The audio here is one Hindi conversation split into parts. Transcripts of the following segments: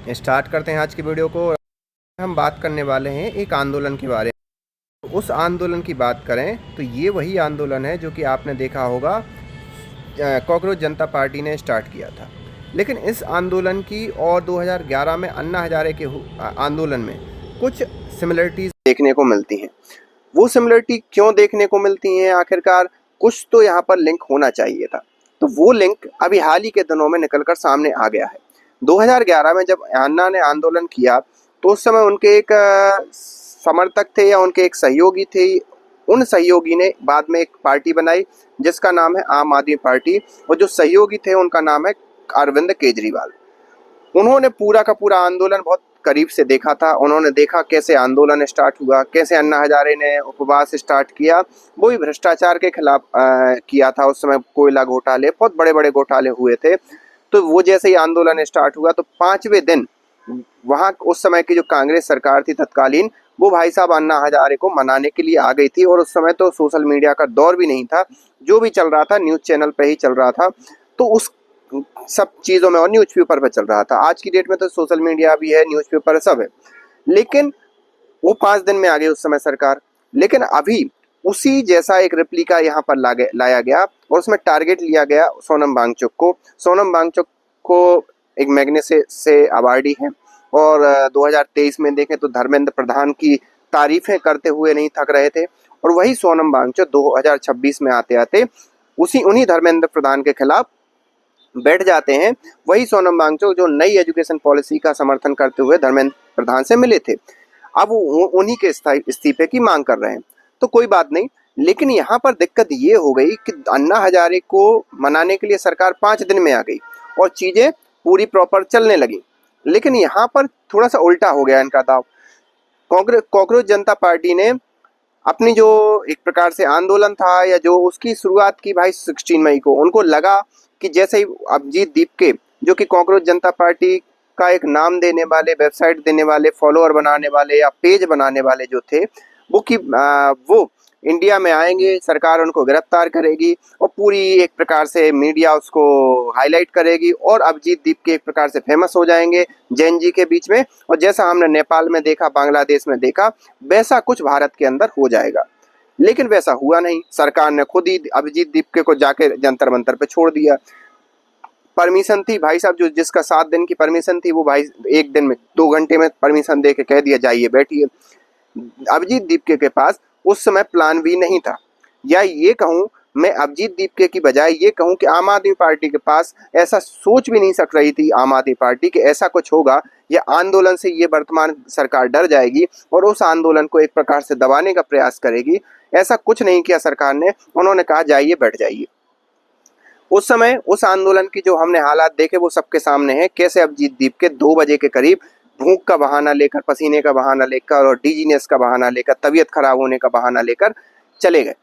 स्टार्ट करते हैं आज की वीडियो को। हम बात करने वाले हैं एक आंदोलन के बारे में। उस आंदोलन की बात करें तो ये वही आंदोलन है जो कि आपने देखा होगा कॉकरोच जनता पार्टी ने स्टार्ट किया था। लेकिन इस आंदोलन की और 2011 में अन्ना हजारे के आंदोलन में कुछ सिमिलरिटीज़ देखने को मिलती हैं। वो सिमिलरिटी क्यों देखने को मिलती हैं? आखिरकार कुछ तो यहाँ पर लिंक होना चाहिए था। तो वो लिंक अभी हाल ही के दिनों में निकलकर सामने आ गया है। 2011 में जब अन्ना ने आंदोलन किया तो उस समय उनके एक समर्थक थे या उनके एक सहयोगी थे। उन सहयोगी ने बाद में एक पार्टी बनाई जिसका नाम है आम आदमी पार्टी, और जो सहयोगी थे उनका नाम है अरविंद केजरीवाल। उन्होंने पूरा का पूरा आंदोलन बहुत करीब से देखा था। उन्होंने देखा कैसे आंदोलन स्टार्ट हुआ, कैसे अन्ना हजारे ने उपवास स्टार्ट किया। वो भी भ्रष्टाचार के खिलाफ किया था। उस समय कोयला घोटाले, बहुत बड़े बड़े घोटाले हुए थे। तो वो जैसे ही आंदोलन स्टार्ट हुआ तो 5वें दिन वहाँ उस समय की जो कांग्रेस सरकार थी तत्कालीन, वो भाई साहब अन्ना हजारे को मनाने के लिए आ गई थी। और उस समय तो सोशल मीडिया का दौर भी नहीं था, जो भी चल रहा था न्यूज़ चैनल पे ही चल रहा था। तो उस सब चीज़ों में और न्यूज़पेपर पे चल रहा था। आज की डेट में तो सोशल मीडिया भी है, न्यूज़पेपर सब है। लेकिन वो 5 दिन में आ गई उस समय सरकार। लेकिन अभी उसी जैसा एक रेप्लिका यहाँ पर लाया गया और उसमें टारगेट लिया गया सोनम वांगचुक को। सोनम वांगचुक को एक मैग्सेसे से अवार्डी हैं, और 2023 में देखें तो धर्मेंद्र प्रधान की तारीफें करते हुए नहीं थक रहे थे। और वही सोनम वांगचुक 2026 में आते आते उन्हीं धर्मेंद्र प्रधान के खिलाफ बैठ जाते हैं। वही सोनम वांगचुक जो नई एजुकेशन पॉलिसी का समर्थन करते हुए धर्मेंद्र प्रधान से मिले थे, अब वो उन्हीं के इस्तीफे की मांग कर रहे हैं। तो कोई बात नहीं, लेकिन यहाँ पर दिक्कत ये हो गई कि अन्ना हजारे को मनाने के लिए सरकार 5 दिन में आ गई और चीज़ें पूरी प्रॉपर चलने लगी। लेकिन यहाँ पर थोड़ा सा उल्टा हो गया इनका दाव। कॉकरोच जनता पार्टी ने अपनी जो एक प्रकार से आंदोलन था या जो उसकी शुरुआत की भाई 16 मई को, उनको लगा कि जैसे ही अभिजीत दीपके जो कि कॉकरोच जनता पार्टी का एक नाम देने वाले, वेबसाइट देने वाले, फॉलोअर बनाने वाले या पेज बनाने वाले जो थे, वो इंडिया में आएंगे, सरकार उनको गिरफ्तार करेगी और पूरी एक प्रकार से मीडिया उसको हाईलाइट करेगी और अभिजीत दीपके एक प्रकार से फेमस हो जाएंगे जैन जी के बीच में। और जैसा हमने नेपाल में देखा, बांग्लादेश में देखा, वैसा कुछ भारत के अंदर हो जाएगा। लेकिन वैसा हुआ नहीं। सरकार ने खुद ही अभिजीत दीपके को जाके जंतर मंतर पे छोड़ दिया। परमिशन थी भाई साहब, जो जिसका 7 दिन की परमिशन थी, वो भाई 1 दिन में 2 घंटे में परमिशन दे के कह दिया जाइए बैठिए। अभिजीत दीपके के पास उस समय प्लान भी नहीं था। या ये कहूँ, मैं अभिजीत दीपके की बजाय ये कहूँ कि आम आदमी पार्टी के पास ऐसा सोच भी नहीं सक रही थी आम आदमी पार्टी कि ऐसा कुछ होगा या आंदोलन से ये वर्तमान सरकार डर जाएगी और उस आंदोलन को एक प्रकार से दबाने का प्रयास करेगी। ऐसा कुछ नहीं किया सरकार ने। उन्होंने कहा जाइए बैठ जाइए। उस समय उस आंदोलन की जो हमने हालात देखे वो सबके सामने हैं। कैसे अभिजीत दीपके 2 बजे के करीब भूख का बहाना लेकर, पसीने का बहाना लेकर और डिजीनेस का बहाना लेकर, तबीयत खराब होने का बहाना लेकर चले गए।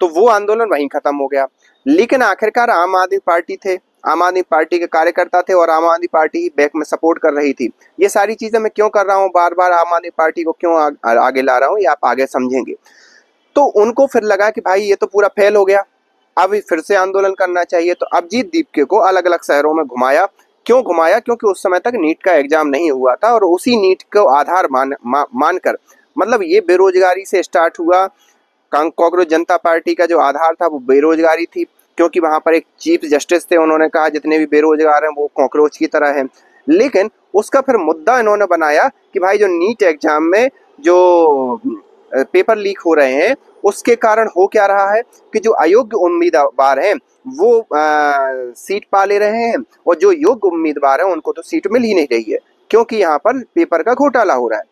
तो वो आंदोलन वहीं खत्म हो गया। लेकिन आखिरकार आम आदमी पार्टी थे, आम आदमी पार्टी के कार्यकर्ता थे और आम आदमी पार्टी ही बैक में सपोर्ट कर रही थी। ये सारी चीज़ें मैं क्यों कर रहा हूँ, बार बार आम आदमी पार्टी को क्यों आगे ला रहा हूँ, ये आप आगे समझेंगे। तो उनको फिर लगा कि भाई ये तो पूरा फेल हो गया, अब फिर से आंदोलन करना चाहिए। तो अभिजीत दीपके को अलग अलग शहरों में घुमाया। क्यों घुमाया? क्योंकि उस समय तक नीट का एग्जाम नहीं हुआ था और उसी नीट को आधार मानकर, मतलब ये बेरोजगारी से स्टार्ट हुआ। कॉकरोच जनता पार्टी का जो आधार था वो बेरोजगारी थी, क्योंकि वहाँ पर एक चीफ जस्टिस थे, उन्होंने कहा जितने भी बेरोजगार हैं वो कॉकरोच की तरह हैं। लेकिन उसका फिर मुद्दा इन्होंने बनाया कि भाई जो नीट एग्जाम में जो पेपर लीक हो रहे हैं उसके कारण हो क्या रहा है कि जो अयोग्य उम्मीदवार हैं वो सीट पा ले रहे हैं और जो योग्य उम्मीदवार हैं उनको तो सीट मिल ही नहीं रही है, क्योंकि यहाँ पर पेपर का घोटाला हो रहा है।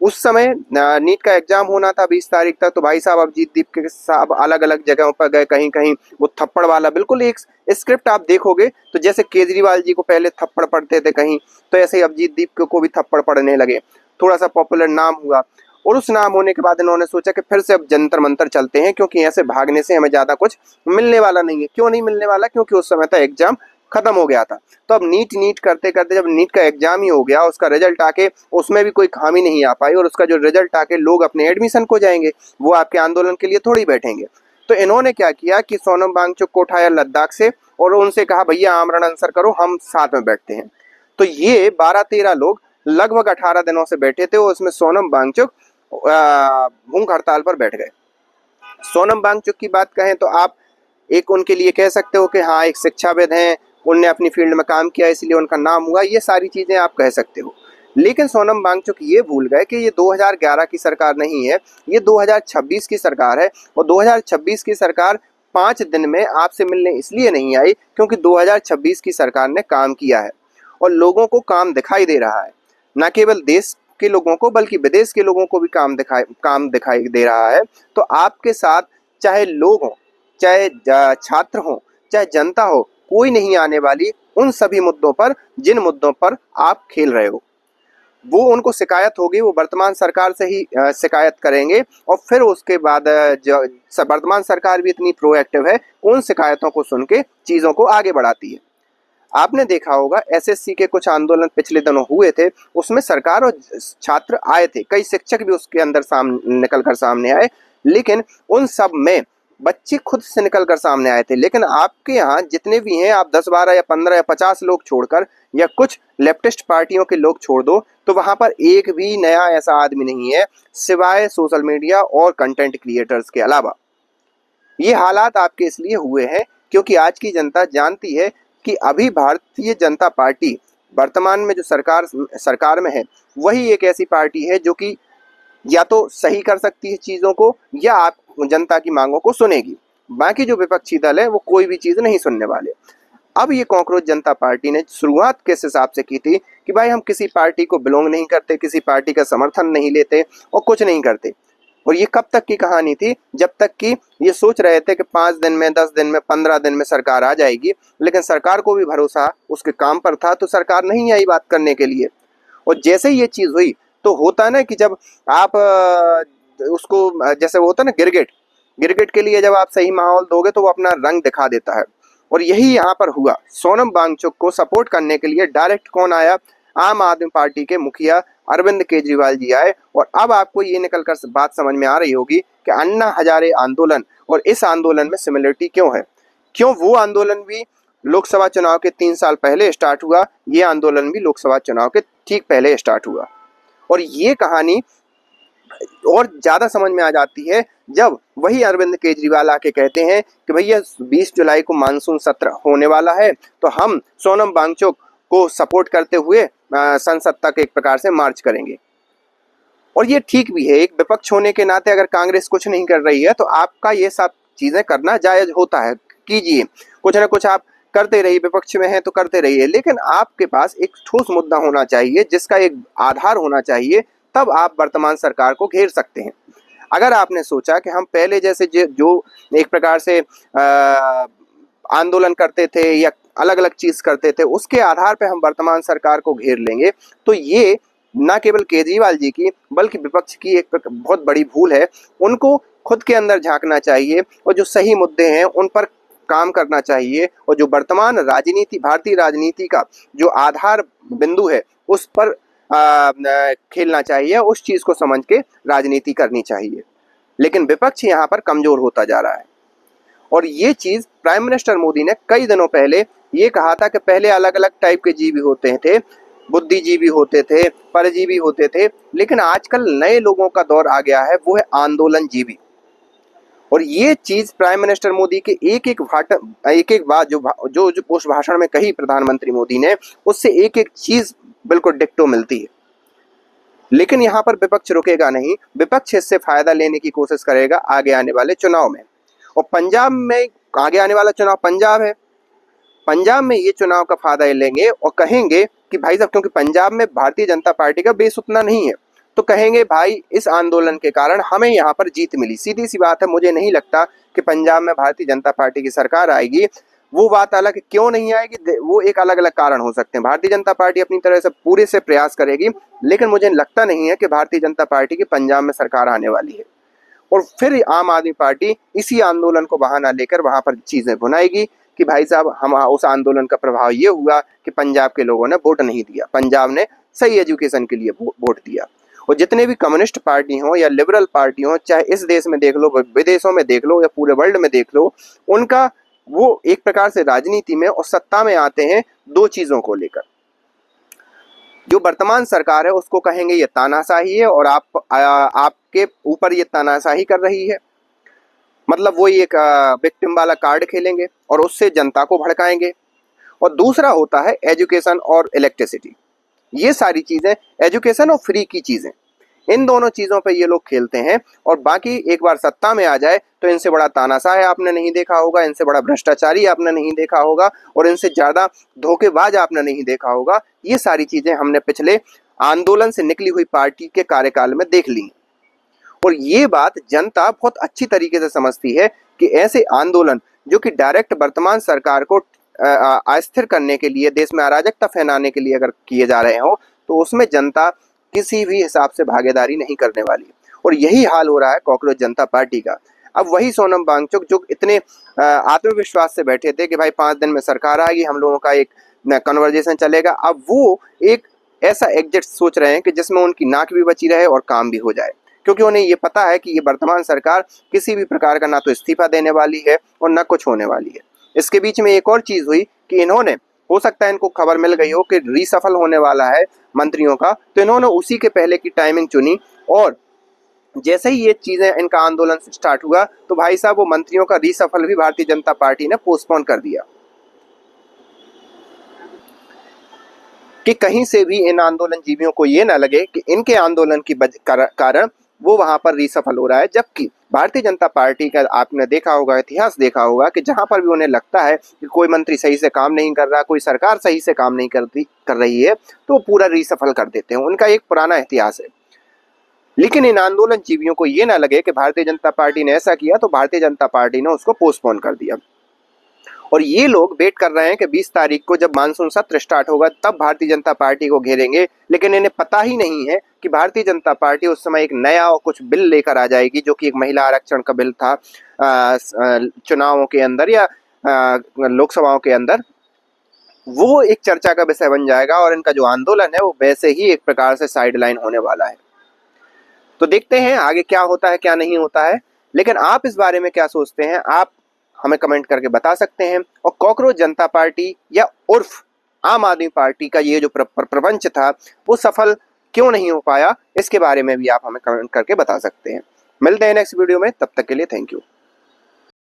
उस समय नीट का एग्जाम होना था 20 तारीख तक। तो भाई साहब अभिजीत दीपके साहब अलग अलग जगहों पर गए, कहीं कहीं वो थप्पड़ वाला, बिल्कुल एक स्क्रिप्ट आप देखोगे तो जैसे केजरीवाल जी को पहले थप्पड़ पड़ते थे कहीं, तो ऐसे ही अभिजीत दीपके को भी थप्पड़ पड़ने लगे। थोड़ा सा पॉपुलर नाम हुआ और उस नाम होने के बाद इन्होंने सोचा कि फिर से अब जंतर मंतर चलते हैं, क्योंकि ऐसे भागने से हमें ज़्यादा कुछ मिलने वाला नहीं है। क्यों नहीं मिलने वाला? क्योंकि उस समय तक एग्जाम खत्म हो गया था। तो अब नीट करते करते जब नीट का एग्जाम ही हो गया, उसका रिजल्ट आके उसमें भी कोई खामी नहीं आ पाई और उसका जो रिजल्ट आके लोग अपने एडमिशन को जाएंगे, वो आपके आंदोलन के लिए थोड़ी बैठेंगे। तो इन्होंने क्या किया कि सोनम वांगचुक को उठाया लद्दाख से और उनसे कहा भैया आमरण अनशन करो, हम साथ में बैठते हैं। तो ये 12-13 लोग लगभग 18 दिनों से बैठे थे और उसमें सोनम वांगचुक भूख हड़ताल पर बैठ गए। सोनम वांगचुक की बात कहें तो आप एक उनके लिए कह सकते हो कि हाँ एक शिक्षाविद हैं, उनने अपनी फील्ड में काम किया इसलिए उनका नाम हुआ, ये सारी चीज़ें आप कह सकते हो। लेकिन सोनम वांगचुक ये भूल गए कि ये 2011 की सरकार नहीं है, ये 2026 की सरकार है। और 2026 की सरकार 5 दिन में आपसे मिलने इसलिए नहीं आई क्योंकि 2026 की सरकार ने काम किया है और लोगों को काम दिखाई दे रहा है। न केवल देश के लोगों को बल्कि विदेश के लोगों को भी काम दिखाई दे रहा है। तो आपके साथ चाहे लोग हों, चाहे छात्र हों, चाहे जनता हो, कोई नहीं आने वाली उन सभी मुद्दों पर जिन मुद्दों पर आप खेल रहे हो। वो उनको शिकायत होगी, वो वर्तमान सरकार से ही शिकायत करेंगे और फिर उसके बाद जो वर्तमान सरकार भी इतनी प्रोएक्टिव है, उन शिकायतों को सुन के चीज़ों को आगे बढ़ाती है। आपने देखा होगा एसएससी के कुछ आंदोलन पिछले दिनों हुए थे, उसमें सरकार और छात्र आए थे, कई शिक्षक भी उसके अंदर निकल कर सामने आए, लेकिन उन सब में बच्चे खुद से निकल कर सामने आए थे। लेकिन आपके यहाँ जितने भी हैं, आप 10, 12 या 15 या 50 लोग छोड़कर या कुछ लेफ्टिस्ट पार्टियों के लोग छोड़ दो, तो वहाँ पर एक भी नया ऐसा आदमी नहीं है सिवाय सोशल मीडिया और कंटेंट क्रिएटर्स के अलावा। ये हालात आपके इसलिए हुए हैं क्योंकि आज की जनता जानती है कि अभी भारतीय जनता पार्टी वर्तमान में जो सरकार में है, वही एक ऐसी पार्टी है जो कि या तो सही कर सकती है चीज़ों को या आप जनता की मांगों को सुनेगी। बाकी जो विपक्षी दल है वो कोई भी चीज़ नहीं सुनने वाले। अब ये कॉकरोच जनता पार्टी ने शुरुआत किस हिसाब से की थी कि भाई हम किसी पार्टी को बिलोंग नहीं करते, किसी पार्टी का समर्थन नहीं लेते और कुछ नहीं करते। और ये कब तक की कहानी थी? जब तक कि ये सोच रहे थे कि 5 दिन में, 10 दिन में, 15 दिन में सरकार आ जाएगी। लेकिन सरकार को भी भरोसा उसके काम पर था, तो सरकार नहीं आई बात करने के लिए। और जैसे ही ये चीज़ हुई तो होता ना कि जब आप उसको जैसे वो होता ना गिरगिट के लिए जब आप सही माहौल दोगे तो वो अपना रंग दिखा देता है। और यही यहाँ पर हुआ। सोनम वांगचुक को सपोर्ट करने के लिए डायरेक्ट कौन आया? आम आदमी पार्टी के मुखिया अरविंद केजरीवाल जी आए। और अब आपको ये निकलकर बात समझ में आ रही होगी कि अन्ना हजारे आंदोलन और इस आंदोलन में सिमिलरिटी क्यों है। क्यों वो आंदोलन भी लोकसभा चुनाव के 3 साल पहले स्टार्ट हुआ, ये आंदोलन भी लोकसभा चुनाव के ठीक पहले स्टार्ट हुआ। और ये कहानी और ज़्यादा समझ में आ जाती है जब वही अरविंद केजरीवाल आके कहते हैं कि भैया 20 जुलाई को मानसून सत्र होने वाला है, तो हम सोनम वांगचुक को सपोर्ट करते हुए संसद तक एक प्रकार से मार्च करेंगे। और ये ठीक भी है, एक विपक्ष होने के नाते अगर कांग्रेस कुछ नहीं कर रही है तो आपका ये सब चीज़ें करना जायज़ होता है, कीजिए, कुछ ना कुछ आप करते रहिए, विपक्ष में है तो करते रहिए। लेकिन आपके पास एक ठोस मुद्दा होना चाहिए, जिसका एक आधार होना चाहिए, तब आप वर्तमान सरकार को घेर सकते हैं। अगर आपने सोचा कि हम पहले जैसे जो एक प्रकार से आंदोलन करते थे या अलग अलग चीज़ करते थे, उसके आधार पे हम वर्तमान सरकार को घेर लेंगे, तो ये न केवल केजरीवाल जी की बल्कि विपक्ष की एक बहुत बड़ी भूल है। उनको खुद के अंदर झांकना चाहिए और जो सही मुद्दे हैं उन पर काम करना चाहिए, और जो वर्तमान राजनीति, भारतीय राजनीति का जो आधार बिंदु है उस पर खेलना चाहिए, उस चीज़ को समझ के राजनीति करनी चाहिए। लेकिन विपक्ष यहाँ पर कमज़ोर होता जा रहा है। और ये चीज़ प्राइम मिनिस्टर मोदी ने कई दिनों पहले ये कहा था कि पहले अलग अलग टाइप के जीवी होते थे, बुद्धिजीवी होते थे, परजीवी होते थे, लेकिन आजकल नए लोगों का दौर आ गया है, वो है आंदोलन जीवी। और ये चीज़ प्राइम मिनिस्टर मोदी के एक एक बात जो उस भाषण में कही प्रधानमंत्री मोदी ने, उससे एक एक चीज़ बिल्कुल डिक्टो मिलती है। लेकिन यहाँ पर विपक्ष रुकेगा नहीं, विपक्ष इससे फायदा लेने की कोशिश करेगा आगे आने वाले चुनाव में। और पंजाब में आगे आने वाला चुनाव पंजाब है, पंजाब में ये चुनाव का फायदा लेंगे और कहेंगे कि भाई साहब, क्योंकि पंजाब में भारतीय जनता पार्टी का बेस उतना नहीं है, तो कहेंगे भाई इस आंदोलन के कारण हमें यहाँ पर जीत मिली। सीधी सी बात है, मुझे नहीं लगता कि पंजाब में भारतीय जनता पार्टी की सरकार आएगी। वो बात अलग है, क्यों नहीं आएगी वो एक अलग अलग कारण हो सकते हैं। भारतीय जनता पार्टी अपनी तरह से पूरे से प्रयास करेगी, लेकिन मुझे लगता नहीं है कि भारतीय जनता पार्टी की पंजाब में सरकार आने वाली है। और फिर आम आदमी पार्टी इसी आंदोलन को बहाना लेकर वहाँ पर चीज़ें बुनाएगी कि भाई साहब, हम उस आंदोलन का प्रभाव ये हुआ कि पंजाब के लोगों ने वोट नहीं दिया, पंजाब ने सही एजुकेशन के लिए वोट दिया। और जितने भी कम्युनिस्ट पार्टी हों या लिबरल पार्टी हों, चाहे इस देश में देख लो, विदेशों में देख लो या पूरे वर्ल्ड में देख लो, उनका वो एक प्रकार से राजनीति में और सत्ता में आते हैं दो चीजों को लेकर। जो वर्तमान सरकार है उसको कहेंगे ये तानाशाही है और आपके ऊपर ये तानाशाही कर रही है, मतलब वो एक विक्टिम वाला कार्ड खेलेंगे और उससे जनता को भड़काएंगे। और दूसरा होता है एजुकेशन और इलेक्ट्रिसिटी। ये सारी चीजें, एजुकेशन और फ्री की चीजें, इन दोनों चीजों पे ये लोग खेलते हैं। और बाकी एक बार सत्ता में आ जाए तो इनसे बड़ा तानाशाह आपने नहीं देखा होगा, इनसे बड़ा भ्रष्टाचारी आपने नहीं देखा होगा और इनसे ज्यादा धोखेबाज आपने नहीं देखा होगा। ये सारी चीजें हमने पिछले आंदोलन से निकली हुई पार्टी के कार्यकाल में देख ली और ये बात जनता बहुत अच्छी तरीके से समझती है कि ऐसे आंदोलन जो कि डायरेक्ट वर्तमान सरकार को अस्थिर करने के लिए, देश में अराजकता फैलाने के लिए अगर किए जा रहे हो तो उसमें जनता किसी भी हिसाब से भागीदारी नहीं करने वाली। और यही हाल हो रहा है कॉकरोच जनता पार्टी का। अब वही सोनम वांगचुक जो इतने आत्मविश्वास से बैठे थे कि भाई 5 दिन में सरकार आएगी, हम लोगों का एक कन्वर्जेशन चलेगा, अब वो एक ऐसा एग्जिट सोच रहे हैं कि जिसमें उनकी नाक भी बची रहे और काम भी हो जाए, क्योंकि उन्हें ये पता है कि ये वर्तमान सरकार किसी भी प्रकार का ना तो इस्तीफा देने वाली है और ना कुछ होने वाली है। इसके बीच में एक और चीज हुई कि इन्होंने, हो सकता है इनको खबर मिल गई हो कि रीसफल होने वाला है मंत्रियों का, तो इन्होंने उसी के पहले की टाइमिंग चुनी और जैसे ही ये चीजें, इनका आंदोलन स्टार्ट हुआ तो भाई साहब वो मंत्रियों का रीसफल भी भारतीय जनता पार्टी ने पोस्टपोन कर दिया कि कहीं से भी इन आंदोलन जीवियों को ये ना लगे कि इनके आंदोलन की कारण वो वहां पर रीसफल हो रहा है। जबकि भारतीय जनता पार्टी का आपने देखा होगा, इतिहास देखा होगा कि जहां पर भी उन्हें लगता है कि कोई मंत्री सही से काम नहीं कर रहा, कोई सरकार सही से काम नहीं कर रही है, तो पूरा रीसफल कर देते हैं। उनका एक पुराना इतिहास है। लेकिन इन आंदोलन जीवियों को ये ना लगे कि भारतीय जनता पार्टी ने ऐसा किया तो भारतीय जनता पार्टी ने उसको पोस्टपोन कर दिया। और ये लोग वेट कर रहे हैं कि 20 तारीख को जब मानसून सत्र स्टार्ट होगा तब भारतीय जनता पार्टी को घेरेंगे। लेकिन इन्हें पता ही नहीं है कि भारतीय जनता पार्टी उस समय एक नया और कुछ बिल लेकर आ जाएगी, जो कि एक महिला आरक्षण का बिल था चुनावों के अंदर या लोकसभाओं के अंदर। वो एक चर्चा का विषय बन जाएगा और इनका जो आंदोलन है वो वैसे ही एक प्रकार से साइडलाइन होने वाला है। तो देखते हैं आगे क्या होता है क्या नहीं होता है। लेकिन आप इस बारे में क्या सोचते हैं, आप हमें कमेंट करके बता सकते हैं। और कॉकरोच जनता पार्टी या उर्फ आम आदमी पार्टी का ये जो प्रपंच था वो सफल क्यों नहीं हो पाया, इसके बारे में भी आप हमें कमेंट करके बता सकते हैं। मिलते हैं नेक्स्ट वीडियो में, तब तक के लिए थैंक यू।